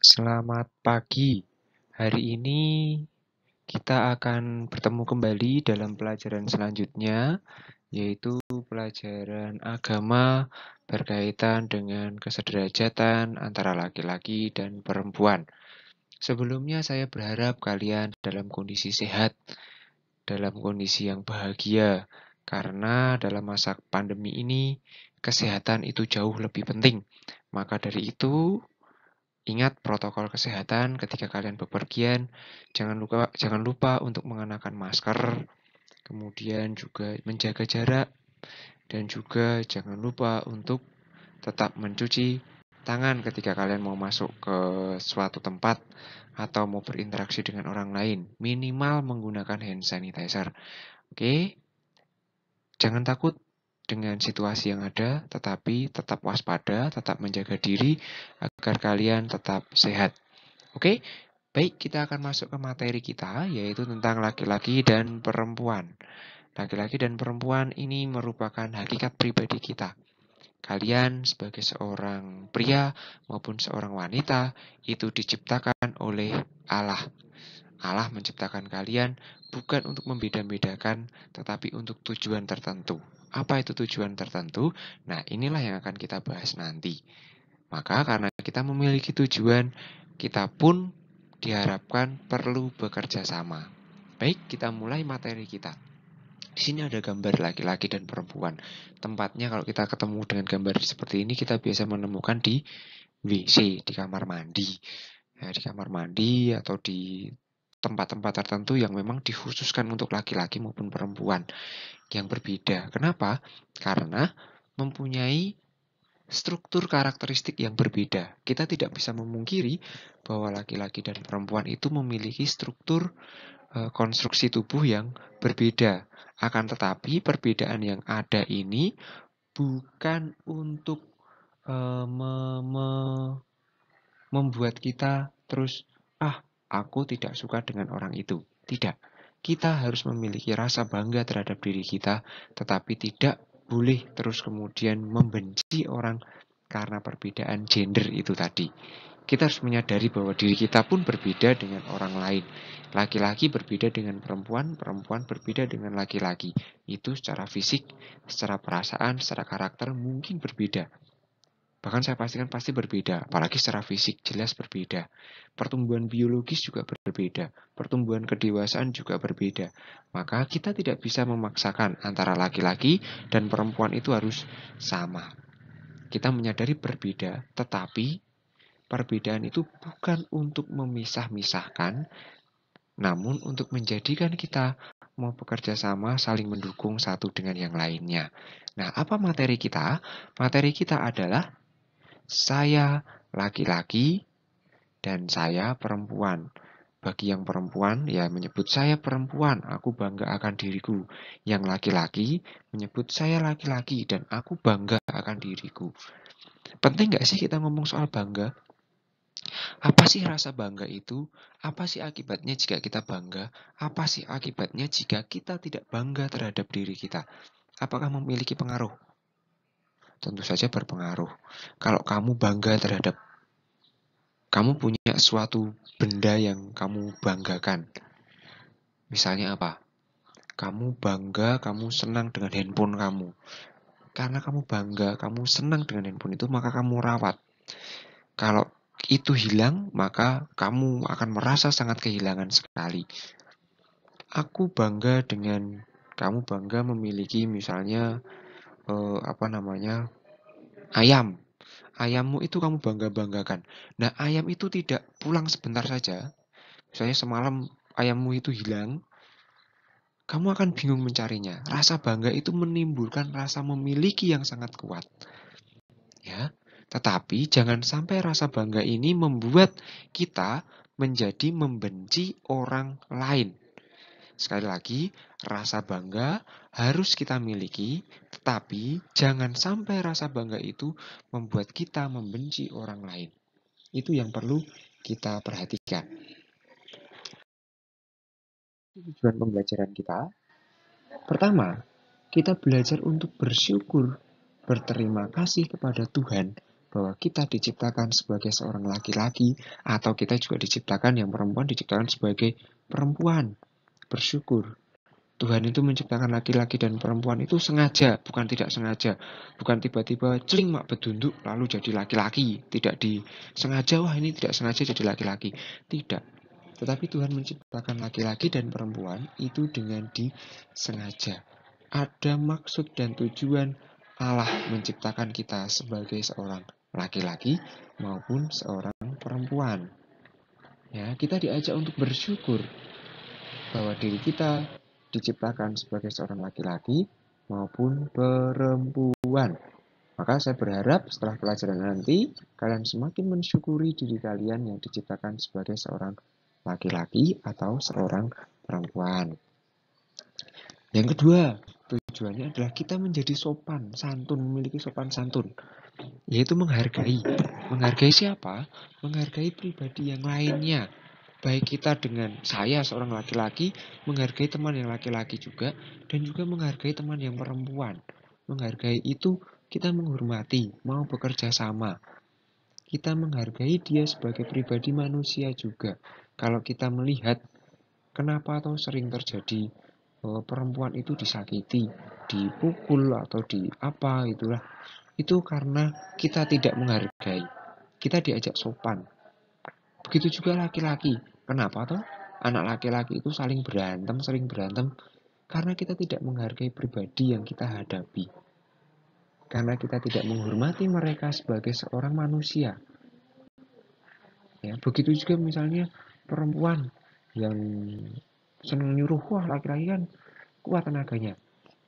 Selamat pagi. Hari ini kita akan bertemu kembali dalam pelajaran selanjutnya, yaitu pelajaran agama berkaitan dengan kesederajatan antara laki-laki dan perempuan. Sebelumnya saya berharap kalian dalam kondisi sehat, dalam kondisi yang bahagia, karena dalam masa pandemi ini kesehatan itu jauh lebih penting. Maka dari itu, ingat protokol kesehatan ketika kalian bepergian. Jangan lupa untuk mengenakan masker, kemudian juga menjaga jarak, dan juga jangan lupa untuk tetap mencuci tangan ketika kalian mau masuk ke suatu tempat atau mau berinteraksi dengan orang lain. Minimal menggunakan hand sanitizer. Oke? Jangan takut dengan situasi yang ada, tetapi tetap waspada, tetap menjaga diri agar kalian tetap sehat. Oke? Baik, kita akan masuk ke materi kita, yaitu tentang laki-laki dan perempuan. Laki-laki dan perempuan ini merupakan hakikat pribadi kita. Kalian sebagai seorang pria maupun seorang wanita itu diciptakan oleh Allah. Allah menciptakan kalian bukan untuk membeda-bedakan, tetapi untuk tujuan tertentu. Apa itu tujuan tertentu? Nah, inilah yang akan kita bahas nanti. Maka karena kita memiliki tujuan, kita pun diharapkan perlu bekerja sama. Baik, kita mulai materi kita. Di sini ada gambar laki-laki dan perempuan. Tempatnya kalau kita ketemu dengan gambar seperti ini, kita biasa menemukan di WC, di kamar mandi. Ya, di kamar mandi atau di tempat-tempat tertentu yang memang dikhususkan untuk laki-laki maupun perempuan yang berbeda. Kenapa? Karena mempunyai struktur karakteristik yang berbeda. Kita tidak bisa memungkiri bahwa laki-laki dan perempuan itu memiliki struktur konstruksi tubuh yang berbeda. Akan tetapi perbedaan yang ada ini bukan untuk membuat kita terus, aku tidak suka dengan orang itu. Tidak. Kita harus memiliki rasa bangga terhadap diri kita, tetapi tidak boleh terus kemudian membenci orang karena perbedaan gender itu tadi. Kita harus menyadari bahwa diri kita pun berbeda dengan orang lain. Laki-laki berbeda dengan perempuan, perempuan berbeda dengan laki-laki. Itu secara fisik, secara perasaan, secara karakter mungkin berbeda. Bahkan saya pastikan pasti berbeda, apalagi secara fisik jelas berbeda. Pertumbuhan biologis juga berbeda, pertumbuhan kedewasaan juga berbeda. Maka kita tidak bisa memaksakan antara laki-laki dan perempuan itu harus sama. Kita menyadari berbeda, tetapi perbedaan itu bukan untuk memisah-misahkan, namun untuk menjadikan kita mau bekerja sama, saling mendukung satu dengan yang lainnya. Nah, apa materi kita? Materi kita adalah saya laki-laki dan saya perempuan. Bagi yang perempuan, ya menyebut saya perempuan, aku bangga akan diriku. Yang laki-laki menyebut saya laki-laki dan aku bangga akan diriku. Penting nggak sih kita ngomong soal bangga? Apa sih rasa bangga itu? Apa sih akibatnya jika kita bangga? Apa sih akibatnya jika kita tidak bangga terhadap diri kita? Apakah memiliki pengaruh? Tentu saja berpengaruh. Kalau kamu bangga terhadap kamu punya suatu benda yang kamu banggakan. Misalnya apa? Kamu bangga, kamu senang dengan handphone kamu. Karena kamu bangga, kamu senang dengan handphone itu, maka kamu rawat. Kalau itu hilang, maka kamu akan merasa sangat kehilangan sekali. Kamu bangga memiliki misalnya ayam. Ayammu itu kamu bangga-banggakan. Nah, ayam itu tidak pulang sebentar saja. Misalnya semalam ayammu itu hilang, kamu akan bingung mencarinya. Rasa bangga itu menimbulkan rasa memiliki yang sangat kuat. Ya, tetapi jangan sampai rasa bangga ini membuat kita menjadi membenci orang lain. Sekali lagi, rasa bangga harus kita miliki, tetapi jangan sampai rasa bangga itu membuat kita membenci orang lain. Itu yang perlu kita perhatikan. Tujuan pembelajaran kita, pertama, kita belajar untuk bersyukur, berterima kasih kepada Tuhan bahwa kita diciptakan sebagai seorang laki-laki, atau kita juga diciptakan yang perempuan diciptakan sebagai perempuan. Bersyukur. Tuhan itu menciptakan laki-laki dan perempuan itu sengaja, bukan tidak sengaja. Bukan tiba-tiba celing mak bedunduk lalu jadi laki-laki. Tidak disengaja, wah ini tidak sengaja jadi laki-laki. Tidak. Tetapi Tuhan menciptakan laki-laki dan perempuan itu dengan disengaja. Ada maksud dan tujuan Allah menciptakan kita sebagai seorang laki-laki maupun seorang perempuan. Ya, kita diajak untuk bersyukur bahwa diri kita diciptakan sebagai seorang laki-laki maupun perempuan. Maka saya berharap setelah pelajaran nanti, kalian semakin mensyukuri diri kalian yang diciptakan sebagai seorang laki-laki atau seorang perempuan. Yang kedua, tujuannya adalah kita menjadi sopan, santun, memiliki sopan santun, yaitu menghargai. Menghargai siapa? Menghargai pribadi yang lainnya. Baik kita dengan saya seorang laki-laki, menghargai teman yang laki-laki juga, dan juga menghargai teman yang perempuan. Menghargai itu kita menghormati, mau bekerja sama. Kita menghargai dia sebagai pribadi manusia juga. Kalau kita melihat kenapa atau sering terjadi perempuan itu disakiti, dipukul atau di apa itulah, itu karena kita tidak menghargai. Kita diajak sopan. Begitu juga laki-laki. Kenapa toh? Anak laki-laki itu sering berantem, karena kita tidak menghargai pribadi yang kita hadapi. Karena kita tidak menghormati mereka sebagai seorang manusia. Ya, begitu juga misalnya perempuan yang senang nyuruh, wah laki-laki kan kuat tenaganya.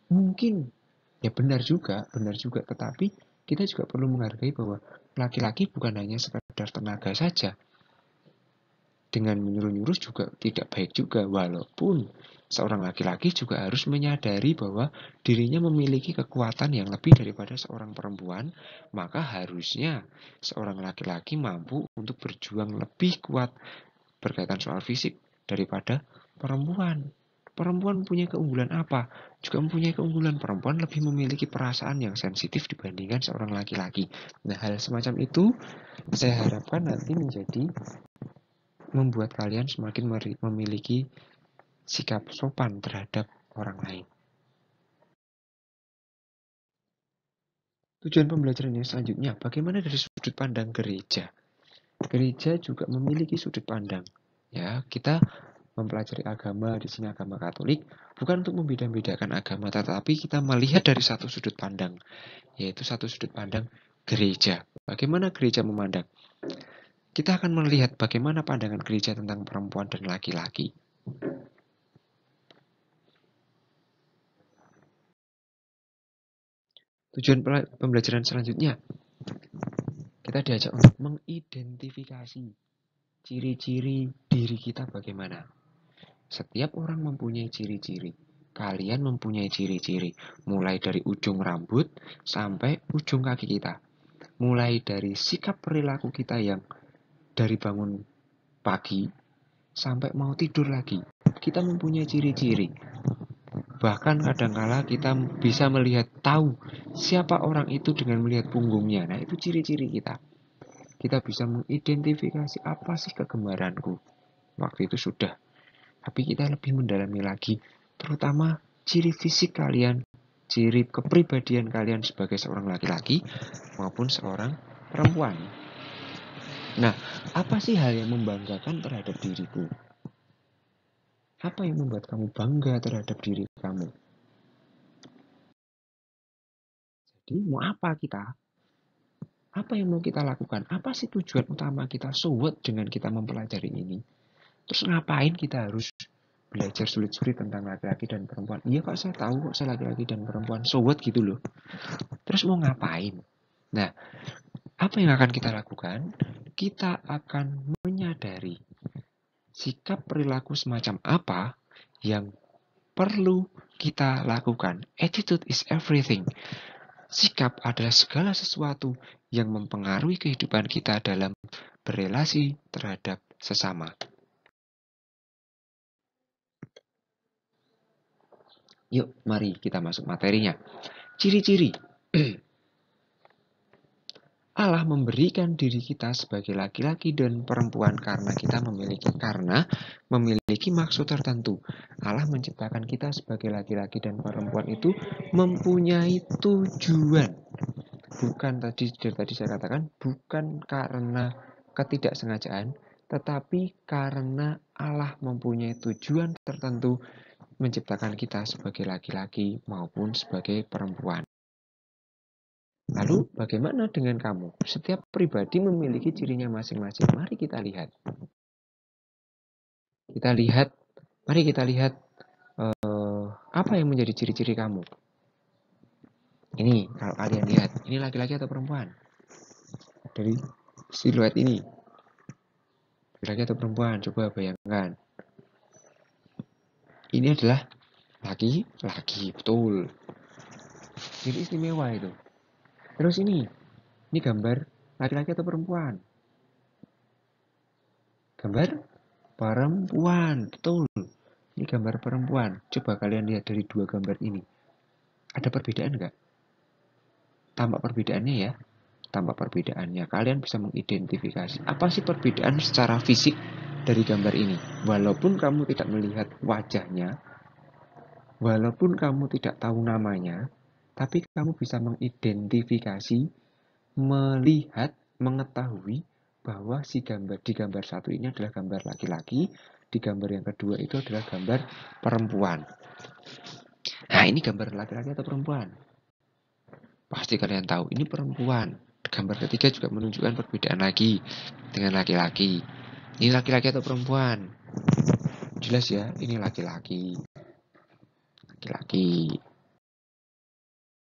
Mungkin ya benar juga, tetapi kita juga perlu menghargai bahwa laki-laki bukan hanya sekedar tenaga saja. Dengan menyuruh-nyuruh juga tidak baik juga, walaupun seorang laki-laki juga harus menyadari bahwa dirinya memiliki kekuatan yang lebih daripada seorang perempuan, maka harusnya seorang laki-laki mampu untuk berjuang lebih kuat berkaitan soal fisik daripada perempuan. Perempuan punya keunggulan apa? Juga mempunyai keunggulan, perempuan lebih memiliki perasaan yang sensitif dibandingkan seorang laki-laki. Nah, hal semacam itu saya harapkan nanti menjadi membuat kalian semakin memiliki sikap sopan terhadap orang lain. Tujuan pembelajaran yang selanjutnya, bagaimana dari sudut pandang gereja? Gereja juga memiliki sudut pandang. Ya, kita mempelajari agama, di sini agama Katolik, bukan untuk membeda-bedakan agama, tetapi kita melihat dari satu sudut pandang, yaitu satu sudut pandang gereja. Bagaimana gereja memandang? Kita akan melihat bagaimana pandangan gereja tentang perempuan dan laki-laki. Tujuan pembelajaran selanjutnya, kita diajak untuk mengidentifikasi ciri-ciri diri kita bagaimana. Setiap orang mempunyai ciri-ciri. Kalian mempunyai ciri-ciri, mulai dari ujung rambut sampai ujung kaki kita. Mulai dari sikap perilaku kita yang dari bangun pagi sampai mau tidur lagi. Kita mempunyai ciri-ciri. Bahkan kadangkala kita bisa melihat tahu siapa orang itu dengan melihat punggungnya. Nah, itu ciri-ciri kita. Kita bisa mengidentifikasi apa sih kegemaranku. Waktu itu sudah. Tapi kita lebih mendalami lagi, terutama ciri fisik kalian, ciri kepribadian kalian sebagai seorang laki-laki maupun seorang perempuan. Nah, apa sih hal yang membanggakan terhadap diriku? Apa yang membuat kamu bangga terhadap diri kamu? Jadi, mau apa kita? Apa yang mau kita lakukan? Apa sih tujuan utama kita? So what dengan kita mempelajari ini? Terus ngapain kita harus belajar sulit-sulit tentang laki-laki dan perempuan? Iya kok saya tahu kok saya laki-laki dan perempuan. So what gitu loh. Terus mau ngapain? Nah, apa yang akan kita lakukan? Kita akan menyadari sikap perilaku semacam apa yang perlu kita lakukan. Attitude is everything. Sikap adalah segala sesuatu yang mempengaruhi kehidupan kita dalam berelasi terhadap sesama. Yuk, mari kita masuk materinya. Ciri-ciri. Allah memberikan diri kita sebagai laki-laki dan perempuan karena memiliki maksud tertentu. Allah menciptakan kita sebagai laki-laki dan perempuan itu mempunyai tujuan. Bukan dari tadi saya katakan bukan karena ketidaksengajaan, tetapi karena Allah mempunyai tujuan tertentu menciptakan kita sebagai laki-laki maupun sebagai perempuan. Lalu bagaimana dengan kamu? Setiap pribadi memiliki cirinya masing-masing. Mari kita lihat. Mari kita lihat apa yang menjadi ciri-ciri kamu. Ini kalau kalian lihat, ini laki-laki atau perempuan? Dari siluet ini. Laki-laki atau perempuan? Coba bayangkan. Ini adalah laki-laki, betul. Jadi istimewa itu. Terus ini gambar laki-laki atau perempuan? Gambar perempuan, betul. Ini gambar perempuan. Coba kalian lihat dari dua gambar ini. Ada perbedaan nggak? Tampak perbedaannya ya. Tampak perbedaannya. Kalian bisa mengidentifikasi. Apa sih perbedaan secara fisik dari gambar ini? Walaupun kamu tidak melihat wajahnya, walaupun kamu tidak tahu namanya, tapi kamu bisa mengidentifikasi, melihat, mengetahui bahwa di gambar satu ini adalah gambar laki-laki, di gambar yang kedua itu adalah gambar perempuan. Nah, ini gambar laki-laki atau perempuan? Pasti kalian tahu, ini perempuan. Gambar ketiga juga menunjukkan perbedaan lagi dengan laki-laki. Ini laki-laki atau perempuan? Jelas ya, ini laki-laki. Laki-laki.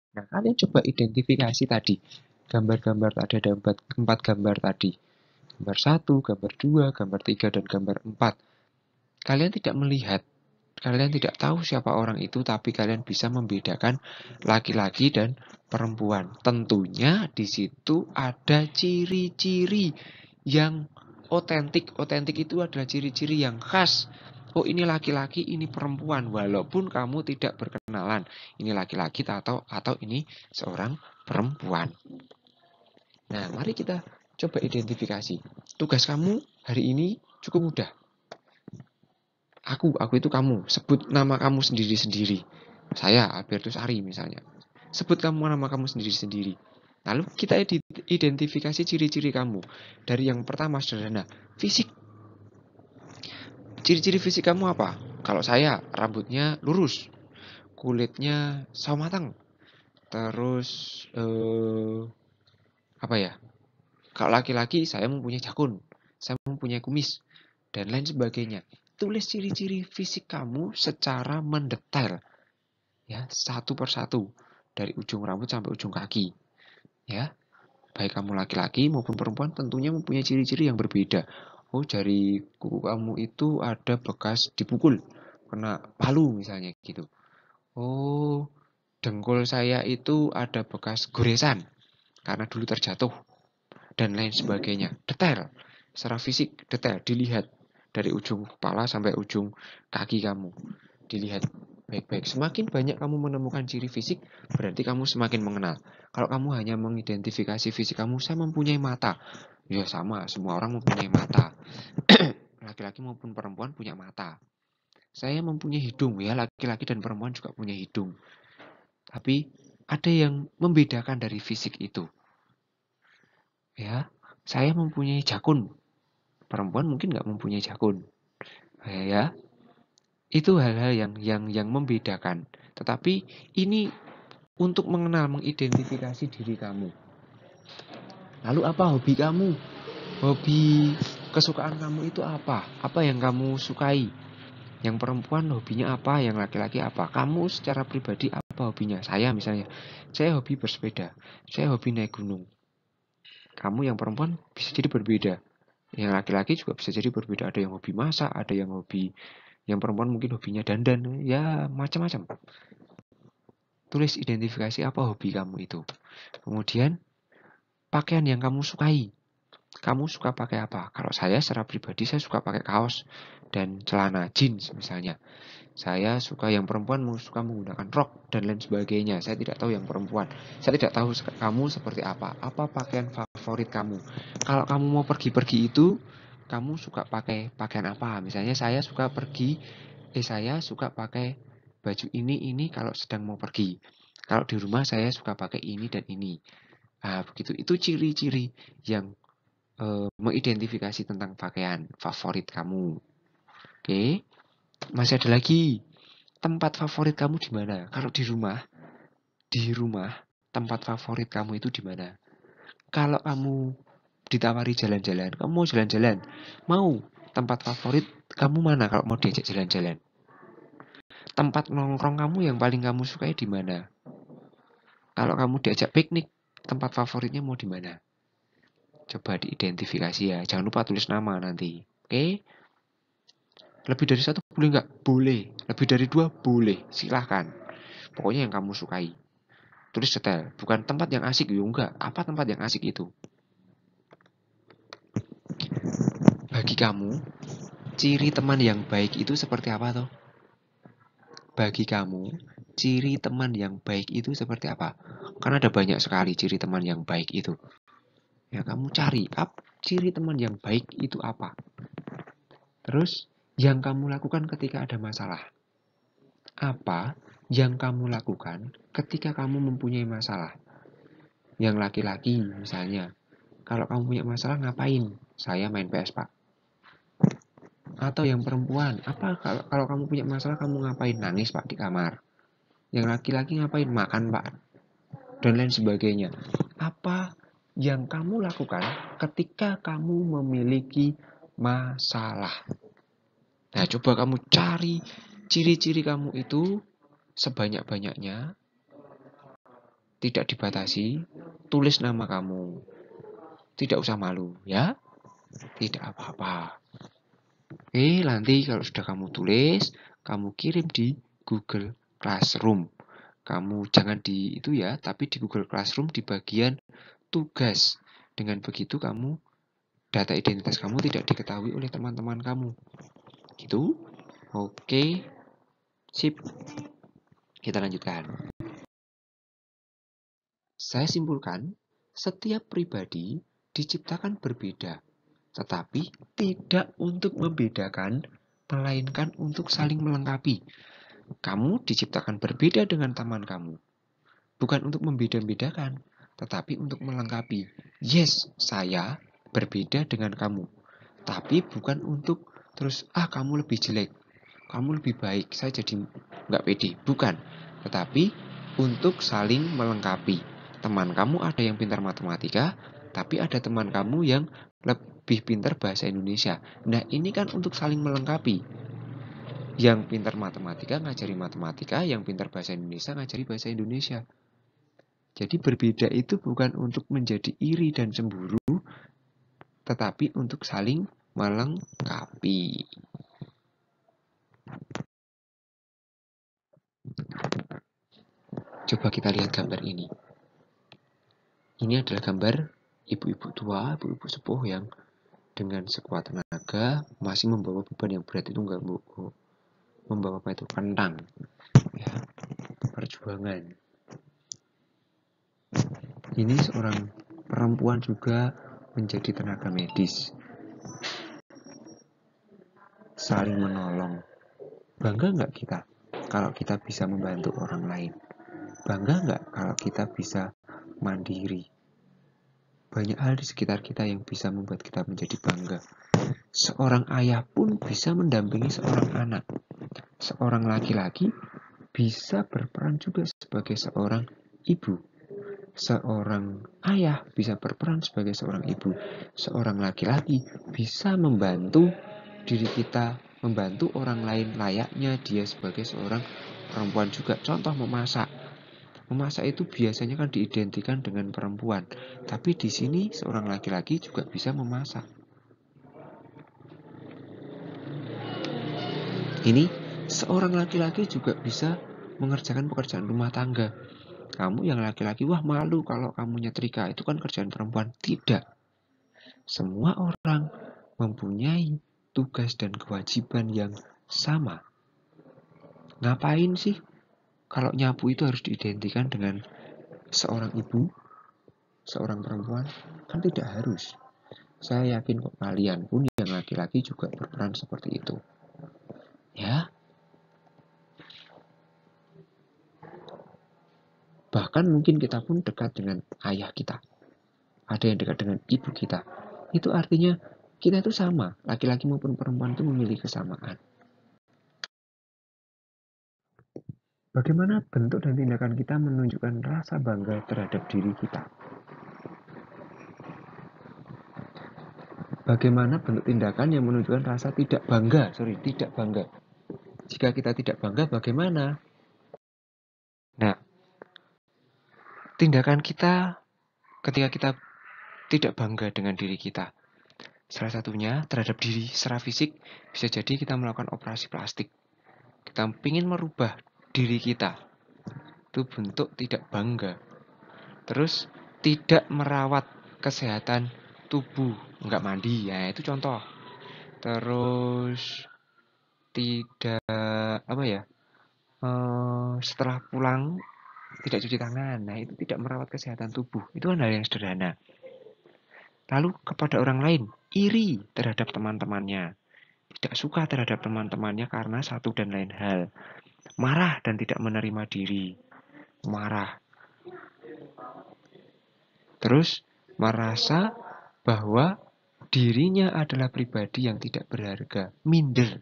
Nah, kalian coba identifikasi tadi. Gambar-gambar ada 4 gambar tadi. Gambar 1, gambar 2, gambar 3, dan gambar 4. Kalian tidak melihat, kalian tidak tahu siapa orang itu, tapi kalian bisa membedakan laki-laki dan perempuan. Tentunya di situ ada ciri-ciri yang otentik. Otentik itu adalah ciri-ciri yang khas. Oh, ini laki-laki, ini perempuan, walaupun kamu tidak berkenalan. Ini laki-laki atau ini seorang perempuan. Nah, mari kita coba identifikasi. Tugas kamu hari ini cukup mudah. Aku itu kamu. Sebut nama kamu sendiri-sendiri. Saya, Albertus Ari misalnya. Sebut nama kamu sendiri-sendiri. Lalu kita identifikasi ciri-ciri kamu. Dari yang pertama sederhana, fisik. Ciri-ciri fisik kamu apa? Kalau saya, rambutnya lurus, kulitnya sawo matang, terus apa ya? Kalau laki-laki, saya mempunyai jakun, saya mempunyai kumis, dan lain sebagainya. Tulis ciri-ciri fisik kamu secara mendetail, ya, satu persatu dari ujung rambut sampai ujung kaki, ya. Baik kamu laki-laki maupun perempuan tentunya mempunyai ciri-ciri yang berbeda. Oh, jari kuku kamu itu ada bekas dipukul, kena palu misalnya gitu. Oh, dengkul saya itu ada bekas goresan karena dulu terjatuh dan lain sebagainya. Detail, secara fisik detail dilihat dari ujung kepala sampai ujung kaki kamu. Dilihat baik-baik. Semakin banyak kamu menemukan ciri fisik, berarti kamu semakin mengenal. Kalau kamu hanya mengidentifikasi fisik kamu, saya mempunyai mata. Ya sama, semua orang mempunyai mata. Laki-laki maupun perempuan punya mata. Saya mempunyai hidung, ya laki-laki dan perempuan juga punya hidung. Tapi ada yang membedakan dari fisik itu. Ya, saya mempunyai jakun. Perempuan mungkin nggak mempunyai jakun. Ya, itu hal-hal yang membedakan. Tetapi ini untuk mengenal, mengidentifikasi diri kamu. Lalu apa hobi kamu? Hobi kesukaan kamu itu apa? Apa yang kamu sukai? Yang perempuan hobinya apa? Yang laki-laki apa? Kamu secara pribadi apa hobinya? Saya misalnya, saya hobi bersepeda. Saya hobi naik gunung. Kamu yang perempuan bisa jadi berbeda. Yang laki-laki juga bisa jadi berbeda. Ada yang hobi masak, ada yang hobi, yang perempuan mungkin hobinya dandan, ya macam-macam. Tulis identifikasi apa hobi kamu itu. Kemudian pakaian yang kamu sukai. Kamu suka pakai apa? Kalau saya secara pribadi saya suka pakai kaos dan celana jeans misalnya. Saya suka yang perempuan suka menggunakan rok dan lain sebagainya. Saya tidak tahu yang perempuan. Saya tidak tahu kamu seperti apa. Apa pakaian favorit kamu? Kalau kamu mau pergi-pergi itu, kamu suka pakai pakaian apa? Misalnya saya suka pakai baju ini kalau sedang mau pergi. Kalau di rumah saya suka pakai ini dan ini. Nah, begitu. Itu ciri-ciri yang mengidentifikasi tentang pakaian favorit kamu. Oke. Masih ada lagi. Tempat favorit kamu di mana? Kalau di rumah, tempat favorit kamu itu di mana? Kalau kamu ditawari jalan-jalan, kamu mau jalan-jalan, mau tempat favorit kamu mana kalau mau diajak jalan-jalan? Tempat nongkrong kamu yang paling kamu sukai di mana? Kalau kamu diajak piknik, tempat favoritnya mau di mana? Coba diidentifikasi ya, jangan lupa tulis nama nanti. Oke? Lebih dari satu boleh nggak? Boleh. Lebih dari dua boleh. Silahkan. Pokoknya yang kamu sukai. Tulis detail. Bukan tempat yang asik. Ya enggak. Apa tempat yang asik itu? Bagi kamu, ciri teman yang baik itu seperti apa toh? Bagi kamu, ciri teman yang baik itu seperti apa? Karena ada banyak sekali ciri teman yang baik itu. Ya kamu cari, ciri teman yang baik itu apa? Terus, yang kamu lakukan ketika ada masalah. Apa yang kamu lakukan ketika kamu mempunyai masalah? Yang laki-laki misalnya, kalau kamu punya masalah ngapain? Saya main PS, Pak. Atau yang perempuan, apa kalau kamu punya masalah kamu ngapain? Nangis, Pak, di kamar. Yang laki-laki ngapain? Makan, Pak. Dan lain sebagainya. Apa yang kamu lakukan ketika kamu memiliki masalah? Nah, coba kamu cari ciri-ciri kamu itu sebanyak-banyaknya, tidak dibatasi, tulis nama kamu. Tidak usah malu, ya. Tidak apa-apa. Oke, nanti kalau sudah kamu tulis, kamu kirim di Google Classroom. Kamu jangan di itu ya, tapi di Google Classroom di bagian tugas. Dengan begitu kamu data identitas kamu tidak diketahui oleh teman-teman kamu. Gitu. Oke. Sip. Kita lanjutkan. Saya simpulkan, setiap pribadi diciptakan berbeda, tetapi tidak untuk membedakan, melainkan untuk saling melengkapi. Kamu diciptakan berbeda dengan teman kamu. Bukan untuk membeda-bedakan, tetapi untuk melengkapi. Yes, saya berbeda dengan kamu. Tapi bukan untuk terus, kamu lebih jelek, kamu lebih baik, saya jadi nggak pede. Bukan. Tetapi untuk saling melengkapi. Teman kamu ada yang pintar matematika, tapi ada teman kamu yang lebih pintar bahasa Indonesia. Nah, ini kan untuk saling melengkapi. Yang pintar matematika ngajari matematika, yang pintar bahasa Indonesia ngajari bahasa Indonesia. Jadi berbeda itu bukan untuk menjadi iri dan cemburu, tetapi untuk saling melengkapi. Coba kita lihat gambar ini. Ini adalah gambar ibu-ibu tua, ibu-ibu sepuh yang dengan sekuat tenaga masih membawa beban yang berat itu enggak membawa apa itu kentang. Ya, perjuangan. Ini seorang perempuan juga menjadi tenaga medis. Saling menolong. Bangga nggak kita kalau kita bisa membantu orang lain? Bangga nggak kalau kita bisa mandiri? Banyak hal di sekitar kita yang bisa membuat kita menjadi bangga. Seorang ayah pun bisa mendampingi seorang anak. Seorang laki-laki bisa berperan juga sebagai seorang ibu. Seorang ayah bisa berperan sebagai seorang ibu. Seorang laki-laki bisa membantu diri kita, membantu orang lain layaknya dia sebagai seorang perempuan juga. Contoh memasak. Memasak itu biasanya kan diidentikan dengan perempuan, tapi di sini seorang laki-laki juga bisa memasak. Ini seorang laki-laki juga bisa mengerjakan pekerjaan rumah tangga. Kamu yang laki-laki, wah malu kalau kamu nyetrika, itu kan kerjaan perempuan. Tidak. Semua orang mempunyai tugas dan kewajiban yang sama. Ngapain sih kalau nyapu itu harus diidentikan dengan seorang ibu, seorang perempuan? Kan tidak harus. Saya yakin kok kalian pun yang laki-laki juga berperan seperti itu. Ya, bahkan mungkin kita pun dekat dengan ayah kita. Ada yang dekat dengan ibu kita. Itu artinya kita itu sama, laki-laki maupun perempuan itu memiliki kesamaan. Bagaimana bentuk dan tindakan kita menunjukkan rasa bangga terhadap diri kita? Bagaimana bentuk tindakan yang menunjukkan rasa tidak bangga? Tidak bangga. Jika kita tidak bangga, bagaimana? Nah, tindakan kita ketika kita tidak bangga dengan diri kita. Salah satunya terhadap diri secara fisik, bisa jadi kita melakukan operasi plastik. Kita ingin merubah diri kita. Itu bentuk tidak bangga. Terus, tidak merawat kesehatan tubuh. Enggak mandi, ya itu contoh. Terus, tidak, setelah pulang, tidak cuci tangan. Nah, itu tidak merawat kesehatan tubuh. Itu kan hal yang sederhana. Lalu kepada orang lain, iri terhadap teman-temannya. Tidak suka terhadap teman-temannya karena satu dan lain hal. Marah dan tidak menerima diri. Marah. Terus merasa bahwa dirinya adalah pribadi yang tidak berharga. Minder.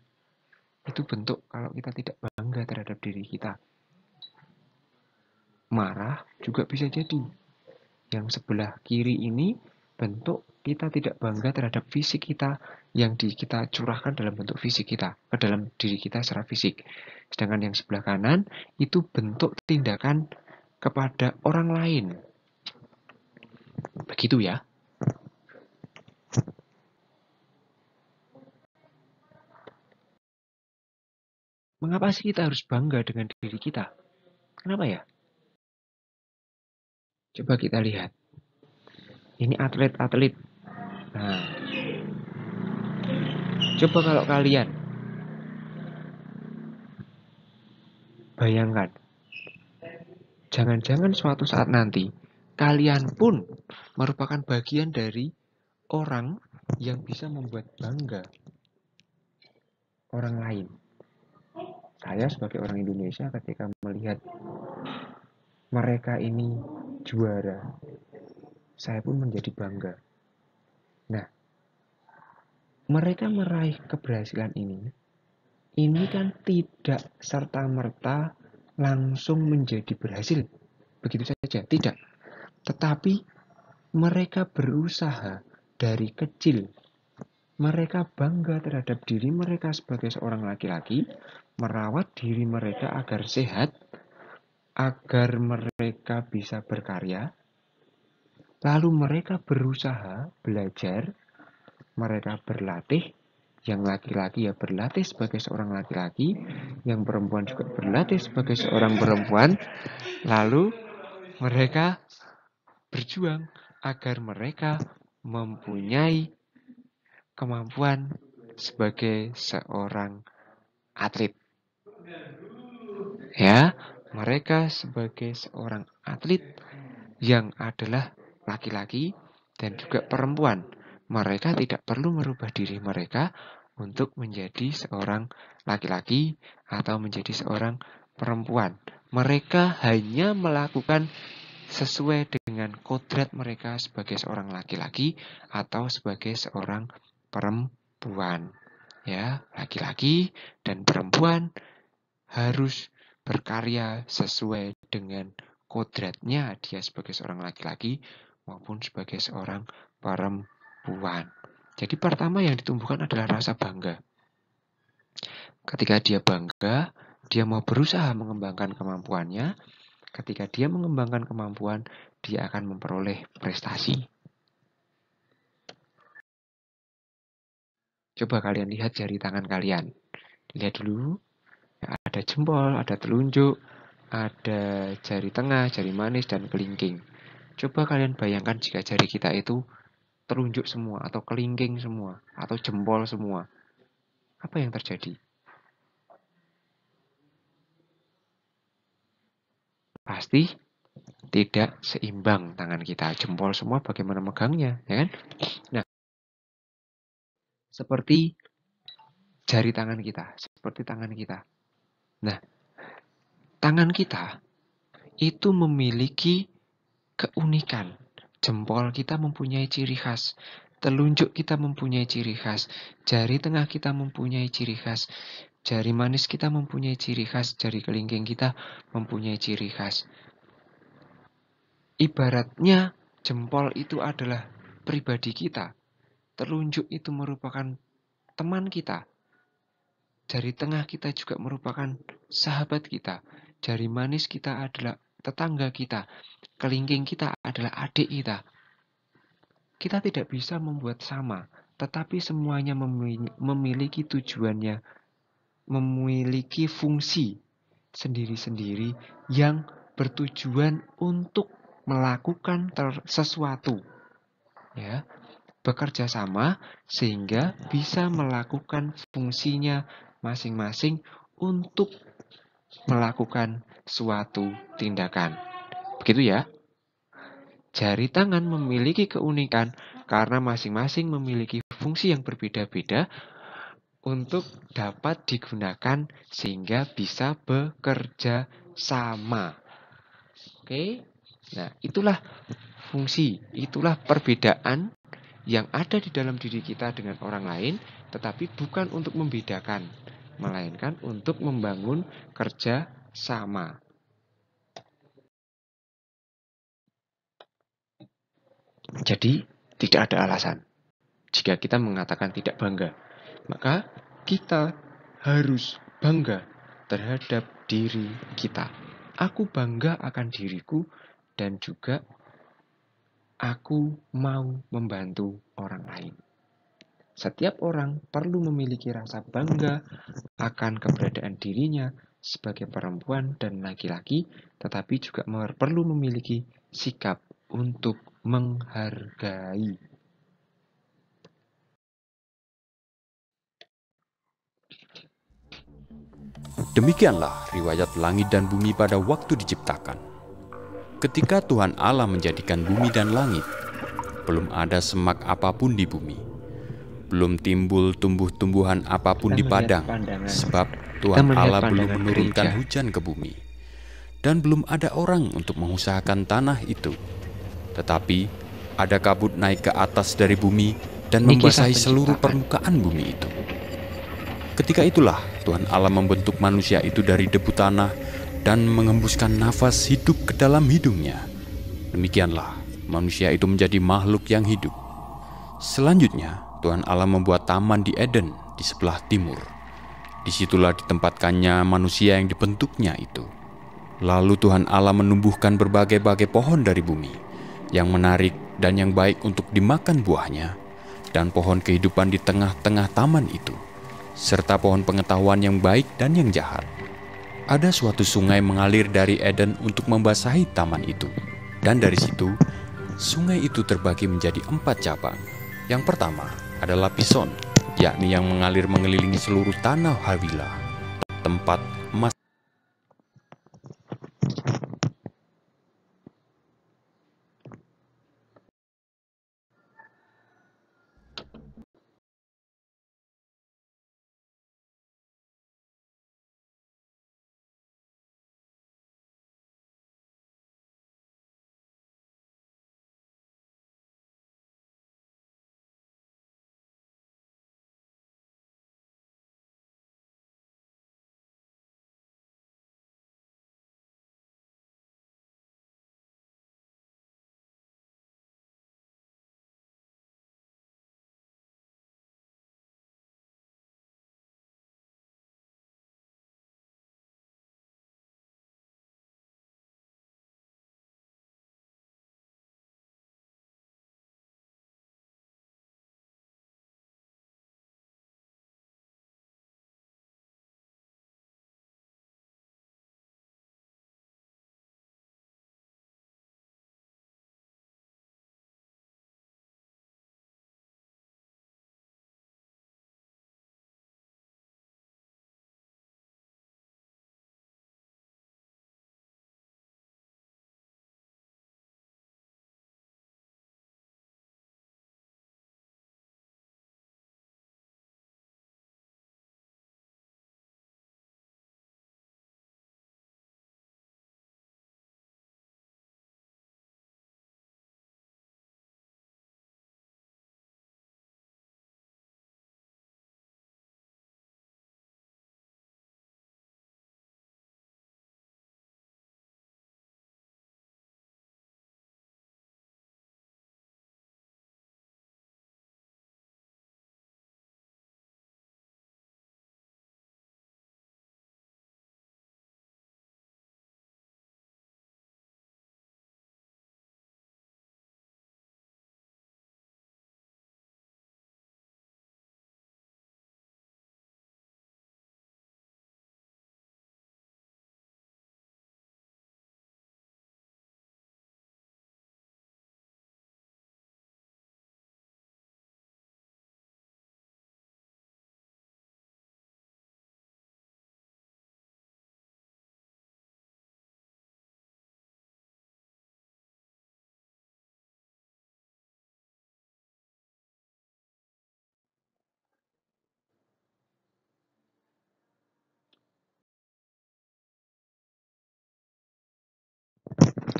Itu bentuk kalau kita tidak bangga terhadap diri kita. Marah juga bisa jadi. Yang sebelah kiri ini bentuk kita tidak bangga terhadap fisik kita yang kita curahkan dalam bentuk fisik kita, ke dalam diri kita secara fisik. Sedangkan yang sebelah kanan itu bentuk tindakan kepada orang lain. Begitu ya. Mengapa sih kita harus bangga dengan diri kita? Kenapa ya? Coba kita lihat. Ini atlet-atlet. Nah, coba kalau kalian bayangkan, jangan-jangan suatu saat nanti kalian pun merupakan bagian dari orang yang bisa membuat bangga orang lain. Saya sebagai orang Indonesia ketika melihat mereka ini juara, saya pun menjadi bangga. Nah, mereka meraih keberhasilan ini kan tidak serta-merta langsung menjadi berhasil. Begitu saja, tidak. Tetapi mereka berusaha dari kecil. Mereka bangga terhadap diri mereka sebagai seorang laki-laki, merawat diri mereka agar sehat, agar mereka bisa berkarya. Lalu mereka berusaha belajar, mereka berlatih. Yang laki-laki ya berlatih sebagai seorang laki-laki, yang perempuan juga berlatih sebagai seorang perempuan. Lalu mereka berjuang agar mereka mempunyai kemampuan sebagai seorang atlet. Ya, mereka sebagai seorang atlet yang adalah laki-laki dan juga perempuan. Mereka tidak perlu merubah diri mereka untuk menjadi seorang laki-laki atau menjadi seorang perempuan. Mereka hanya melakukan sesuai dengan kodrat mereka sebagai seorang laki-laki atau sebagai seorang perempuan. Ya, laki-laki dan perempuan harus berkarya sesuai dengan kodratnya dia sebagai seorang laki-laki maupun sebagai seorang perempuan. Jadi pertama yang ditumbuhkan adalah rasa bangga. Ketika dia bangga, dia mau berusaha mengembangkan kemampuannya. Ketika dia mengembangkan kemampuan, dia akan memperoleh prestasi. Coba kalian lihat jari tangan kalian. Lihat dulu, ada jempol, ada telunjuk, ada jari tengah, jari manis, dan kelingking. Coba kalian bayangkan jika jari kita itu telunjuk semua, atau kelingking semua, atau jempol semua. Apa yang terjadi? pasti tidak seimbang tangan kita. Jempol semua bagaimana megangnya, ya kan? Nah, seperti jari tangan kita, seperti tangan kita. Nah, tangan kita itu memiliki keunikan. Jempol kita mempunyai ciri khas. Telunjuk kita mempunyai ciri khas. Jari tengah kita mempunyai ciri khas. Jari manis kita mempunyai ciri khas. Jari kelingking kita mempunyai ciri khas. Ibaratnya jempol itu adalah pribadi kita. Telunjuk itu merupakan teman kita. Jari tengah kita juga merupakan sahabat kita. Jari manis kita adalah tetangga kita. Kelingking kita adalah adik kita. Kita tidak bisa membuat sama, tetapi semuanya memiliki tujuannya, memiliki fungsi sendiri-sendiri yang bertujuan untuk melakukan sesuatu. Ya, bekerja sama sehingga bisa melakukan fungsinya masing-masing untuk melakukan suatu tindakan. Begitu ya. Jari tangan memiliki keunikan karena masing-masing memiliki fungsi yang berbeda-beda untuk dapat digunakan sehingga bisa bekerja sama. Oke. Nah, itulah fungsi, itulah perbedaan yang ada di dalam diri kita dengan orang lain, tetapi bukan untuk membedakan, melainkan untuk membangun kerja sama. Jadi, tidak ada alasan jika kita mengatakan tidak bangga. Maka kita harus bangga terhadap diri kita. Aku bangga akan diriku dan juga aku mau membantu orang lain. Setiap orang perlu memiliki rasa bangga akan keberadaan dirinya sebagai perempuan dan laki-laki, tetapi juga perlu memiliki sikap untuk menghargai. Demikianlah riwayat langit dan bumi pada waktu diciptakan. Ketika Tuhan Allah menjadikan bumi dan langit, belum ada semak apapun di bumi. Belum timbul tumbuh-tumbuhan apapun di padang, sebab Tuhan Allah belum menurunkan hujan ke bumi. Dan belum ada orang untuk mengusahakan tanah itu. Tetapi ada kabut naik ke atas dari bumi dan membasahi seluruh permukaan bumi itu. Ketika itulah Tuhan Allah membentuk manusia itu dari debu tanah dan mengembuskan nafas hidup ke dalam hidungnya. Demikianlah manusia itu menjadi makhluk yang hidup. Selanjutnya Tuhan Allah membuat taman di Eden di sebelah timur. Disitulah ditempatkannya manusia yang dibentuknya itu. Lalu Tuhan Allah menumbuhkan berbagai-bagai pohon dari bumi, yang menarik dan yang baik untuk dimakan buahnya, dan pohon kehidupan di tengah-tengah taman itu, serta pohon pengetahuan yang baik dan yang jahat. Ada suatu sungai mengalir dari Eden untuk membasahi taman itu. Dan dari situ, sungai itu terbagi menjadi 4 cabang. Yang pertama adalah Pison, yakni yang mengalir mengelilingi seluruh tanah Hawilah, tempat emas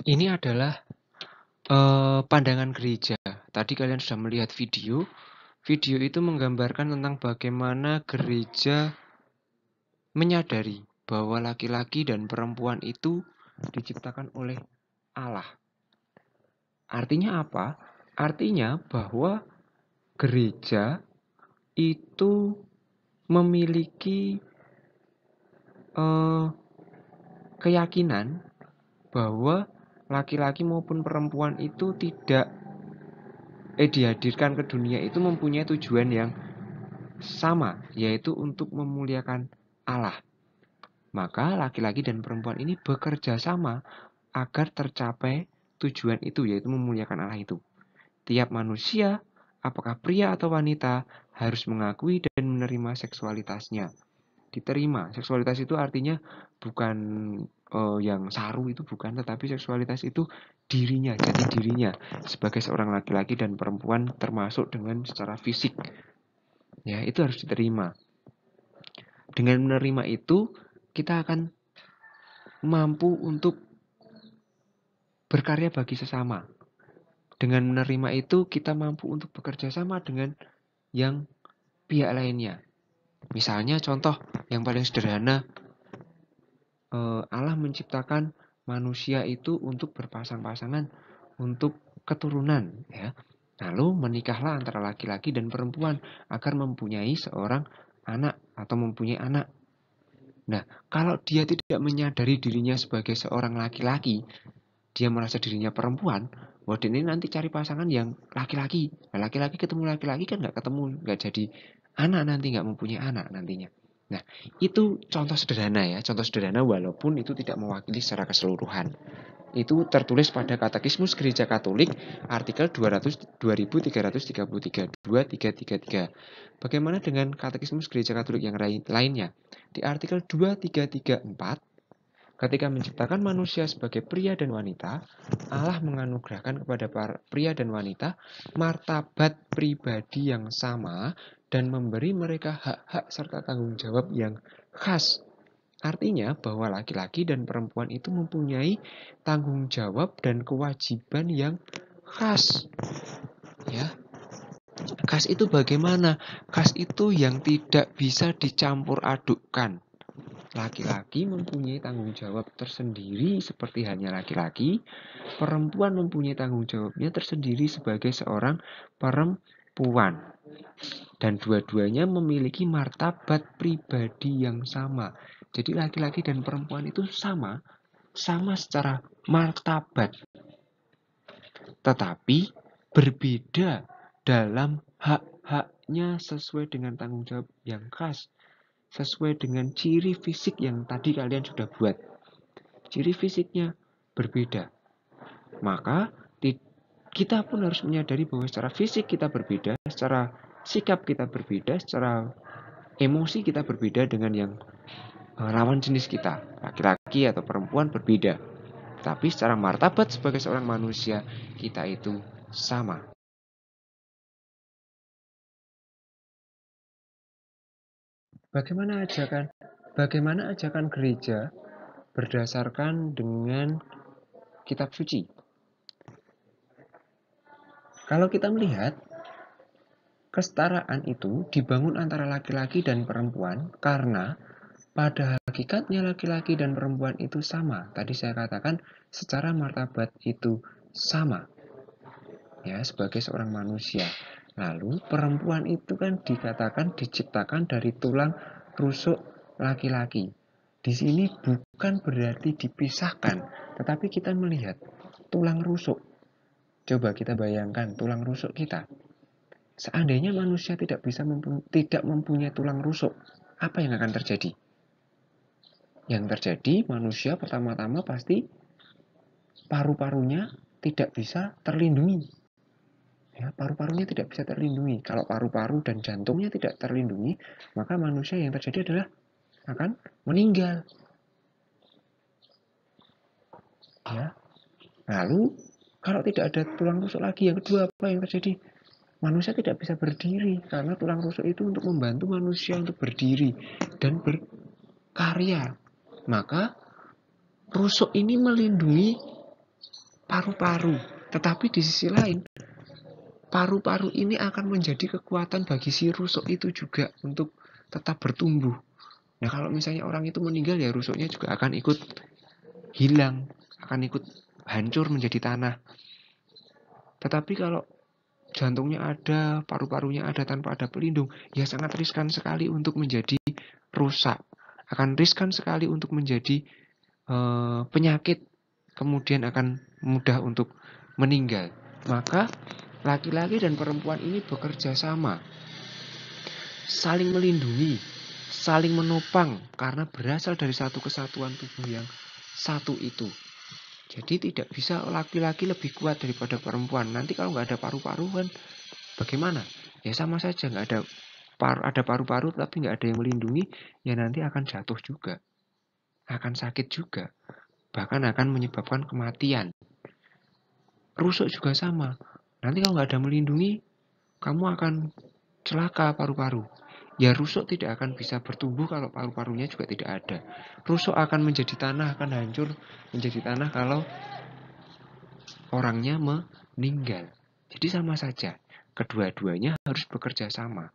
Ini adalah pandangan gereja. Tadi kalian sudah melihat video. Video itu menggambarkan tentang bagaimana gereja menyadari bahwa laki-laki dan perempuan itu diciptakan oleh Allah. Artinya apa? Artinya bahwa gereja itu memiliki keyakinan bahwa laki-laki maupun perempuan itu tidak dihadirkan ke dunia itu mempunyai tujuan yang sama, yaitu untuk memuliakan Allah. Maka laki-laki dan perempuan ini bekerja sama agar tercapai tujuan itu, yaitu memuliakan Allah itu. Tiap manusia, apakah pria atau wanita, harus mengakui dan menerima seksualitasnya. Diterima. Seksualitas itu artinya bukan yang saru, itu bukan, tetapi seksualitas itu dirinya, jati dirinya sebagai seorang laki-laki dan perempuan, termasuk dengan secara fisik. Ya, itu harus diterima. Dengan menerima itu, kita akan mampu untuk berkarya bagi sesama. Dengan menerima itu, kita mampu untuk bekerja sama dengan yang pihak lainnya. Misalnya contoh yang paling sederhana, Allah menciptakan manusia itu untuk berpasang-pasangan, untuk keturunan, ya. Lalu menikahlah antara laki-laki dan perempuan agar mempunyai seorang anak atau mempunyai anak. Nah, kalau dia tidak menyadari dirinya sebagai seorang laki-laki, dia merasa dirinya perempuan, wah ini nanti cari pasangan yang laki-laki. Nah, laki-laki ketemu laki-laki kan nggak jadi anak nanti, nggak mempunyai anak nantinya. Nah, itu contoh sederhana ya, contoh sederhana walaupun itu tidak mewakili secara keseluruhan. Itu tertulis pada Katekismus Gereja Katolik artikel 2333. Bagaimana dengan Katekismus Gereja Katolik yang lainnya? Di artikel 2334, ketika menciptakan manusia sebagai pria dan wanita, Allah menganugerahkan kepada para pria dan wanita martabat pribadi yang sama dan memberi mereka hak-hak serta tanggung jawab yang khas. Artinya bahwa laki-laki dan perempuan itu mempunyai tanggung jawab dan kewajiban yang khas. Ya. Khas itu bagaimana? Khas itu yang tidak bisa dicampur adukkan. Laki-laki mempunyai tanggung jawab tersendiri seperti hanya laki-laki, perempuan mempunyai tanggung jawabnya tersendiri sebagai seorang perempuan. Dan dua-duanya memiliki martabat pribadi yang sama. Jadi laki-laki dan perempuan itu sama secara martabat. Tetapi berbeda dalam hak-haknya sesuai dengan tanggung jawab yang khas. Sesuai dengan ciri fisik yang tadi kalian sudah buat. Ciri fisiknya berbeda. Maka kita pun harus menyadari bahwa secara fisik kita berbeda, secara sikap kita berbeda, secara emosi kita berbeda dengan yang lawan jenis kita. Laki-laki atau perempuan berbeda. Tapi secara martabat sebagai seorang manusia, kita itu sama. Bagaimana ajakan gereja berdasarkan dengan kitab suci? Kalau kita melihat, kesetaraan itu dibangun antara laki-laki dan perempuan karena pada hakikatnya laki-laki dan perempuan itu sama. Tadi saya katakan secara martabat itu sama. Ya, sebagai seorang manusia. Lalu perempuan itu kan dikatakan diciptakan dari tulang rusuk laki-laki. Di sini bukan berarti dipisahkan, tetapi kita melihat tulang rusuk. Coba kita bayangkan tulang rusuk kita. Seandainya manusia tidak mempunyai tulang rusuk, apa yang akan terjadi? Yang terjadi manusia pertama-tama pasti paru-parunya tidak bisa terlindungi. Ya, paru-parunya tidak bisa terlindungi. Kalau paru-paru dan jantungnya tidak terlindungi, maka manusia yang terjadi adalah akan meninggal. Ya. Lalu kalau tidak ada tulang rusuk lagi, yang kedua apa yang terjadi? Manusia tidak bisa berdiri karena tulang rusuk itu untuk membantu manusia untuk berdiri dan berkarya. Maka rusuk ini melindungi paru-paru. Tetapi di sisi lain, paru-paru ini akan menjadi kekuatan bagi si rusuk itu juga untuk tetap bertumbuh. Nah, kalau misalnya orang itu meninggal, ya rusuknya juga akan ikut hilang, akan ikut hancur menjadi tanah. Tetapi kalau jantungnya ada, paru-parunya ada tanpa ada pelindung, ya sangat riskan sekali untuk menjadi rusak. Akan riskan sekali untuk menjadi penyakit, kemudian akan mudah untuk meninggal. Maka laki-laki dan perempuan ini bekerja sama, saling melindungi, saling menopang, karena berasal dari satu kesatuan tubuh yang satu itu. Jadi tidak bisa laki-laki lebih kuat daripada perempuan. Nanti kalau nggak ada paru-paru kan bagaimana? Ya sama saja, nggak ada ada paru-paru tapi nggak ada yang melindungi, ya nanti akan jatuh juga, akan sakit juga, bahkan akan menyebabkan kematian. Rusuk juga sama. Nanti kalau nggak ada melindungi, kamu akan celaka paru-paru. Ya rusuk tidak akan bisa bertumbuh kalau paru-parunya juga tidak ada. Rusuk akan menjadi tanah, akan hancur menjadi tanah kalau orangnya meninggal. Jadi sama saja, kedua-duanya harus bekerja sama.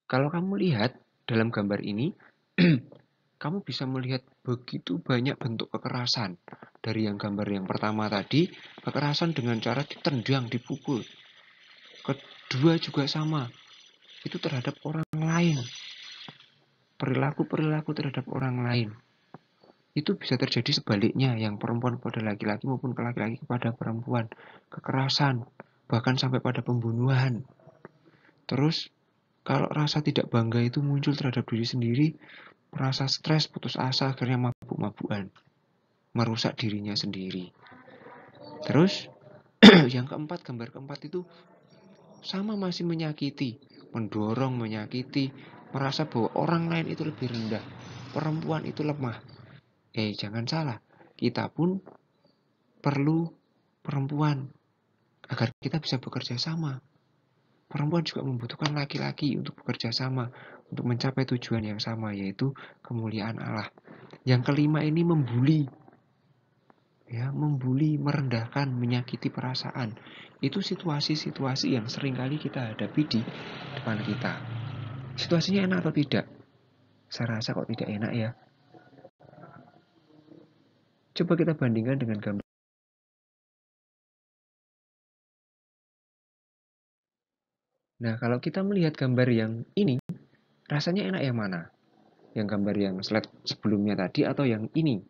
Kalau kamu lihat dalam gambar ini, kamu bisa melihat begitu banyak bentuk kekerasan. Dari yang gambar yang pertama tadi, kekerasan dengan cara ditendang, dipukul. Kedua juga sama, itu terhadap orang lain. Perilaku-perilaku terhadap orang lain. Itu bisa terjadi sebaliknya, yang perempuan kepada laki-laki maupun laki-laki kepada perempuan. Kekerasan, bahkan sampai pada pembunuhan. Terus, kalau rasa tidak bangga itu muncul terhadap diri sendiri, merasa stres, putus asa, akhirnya mabuk-mabukan, merusak dirinya sendiri. Terus, yang keempat, gambar keempat itu sama, masih menyakiti, mendorong, menyakiti, merasa bahwa orang lain itu lebih rendah, perempuan itu lemah. Jangan salah, kita pun perlu perempuan agar kita bisa bekerja sama. Perempuan juga membutuhkan laki-laki untuk bekerja sama, untuk mencapai tujuan yang sama, yaitu kemuliaan Allah. Yang kelima ini membuli, ya, membuli, merendahkan, menyakiti perasaan. Itu situasi-situasi yang seringkali kita hadapi di depan kita. Situasinya enak atau tidak? Saya rasa kok tidak enak ya. Coba kita bandingkan dengan gambar. Nah, kalau kita melihat gambar yang ini, rasanya enak yang mana? Yang gambar yang slide sebelumnya tadi atau yang ini?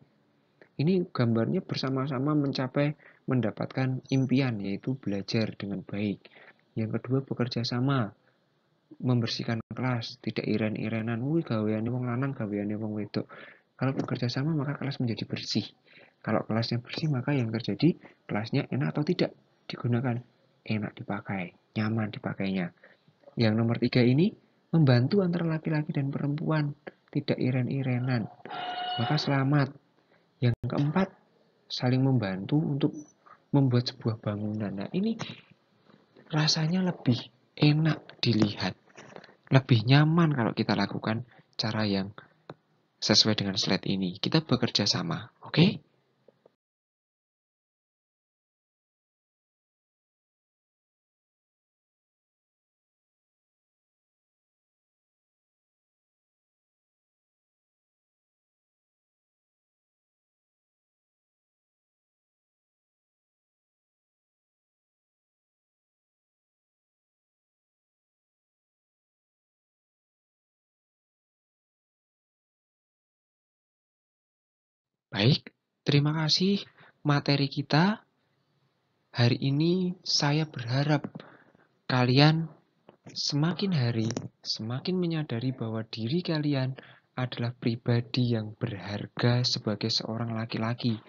Ini gambarnya bersama-sama mencapai mendapatkan impian, yaitu belajar dengan baik. Yang kedua, bekerja sama, membersihkan kelas, tidak iren-irenan, wih gaweane wong lanang, gaweane wong wedok. Kalau bekerja sama maka kelas menjadi bersih. Kalau kelasnya bersih maka yang terjadi kelasnya enak atau tidak digunakan, enak dipakai, nyaman dipakainya. Yang nomor 3 ini membantu antara laki-laki dan perempuan, tidak iren-irenan, maka selamat. Yang keempat, saling membantu untuk membuat sebuah bangunan. Nah, ini rasanya lebih enak dilihat, lebih nyaman kalau kita lakukan cara yang sesuai dengan slide ini. Kita bekerja sama, oke? Baik, terima kasih materi kita hari ini. Saya berharap kalian semakin hari semakin menyadari bahwa diri kalian adalah pribadi yang berharga sebagai seorang laki-laki.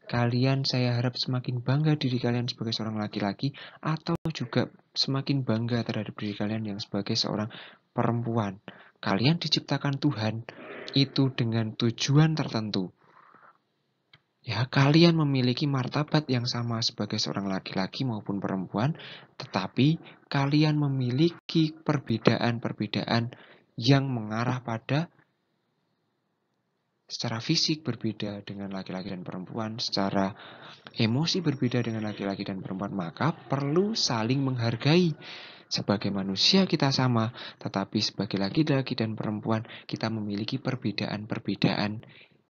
Kalian, saya harap semakin bangga diri kalian sebagai seorang laki-laki, atau juga semakin bangga terhadap diri kalian yang sebagai seorang perempuan. Kalian diciptakan Tuhan itu dengan tujuan tertentu. Ya, kalian memiliki martabat yang sama sebagai seorang laki-laki maupun perempuan, tetapi kalian memiliki perbedaan-perbedaan yang mengarah pada secara fisik berbeda dengan laki-laki dan perempuan, secara emosi berbeda dengan laki-laki dan perempuan, maka perlu saling menghargai. Sebagai manusia kita sama, tetapi sebagai laki-laki dan perempuan kita memiliki perbedaan-perbedaan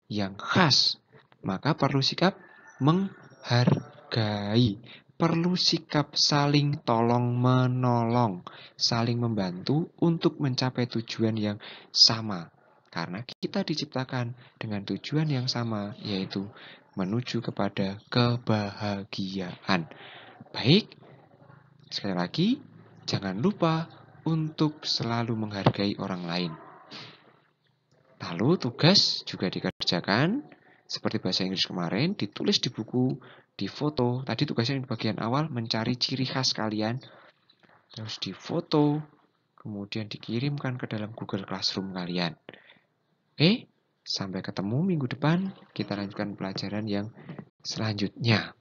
yang khas. Maka perlu sikap menghargai, perlu sikap saling tolong-menolong, saling membantu untuk mencapai tujuan yang sama. Karena kita diciptakan dengan tujuan yang sama, yaitu menuju kepada kebahagiaan. Baik, sekali lagi, jangan lupa untuk selalu menghargai orang lain. Lalu tugas juga dikerjakan, seperti bahasa Inggris kemarin, ditulis di buku, difoto. Tadi tugasnya di bagian awal, mencari ciri khas kalian, terus difoto, kemudian dikirimkan ke dalam Google Classroom kalian. Oke, sampai ketemu minggu depan, kita lanjutkan pelajaran yang selanjutnya.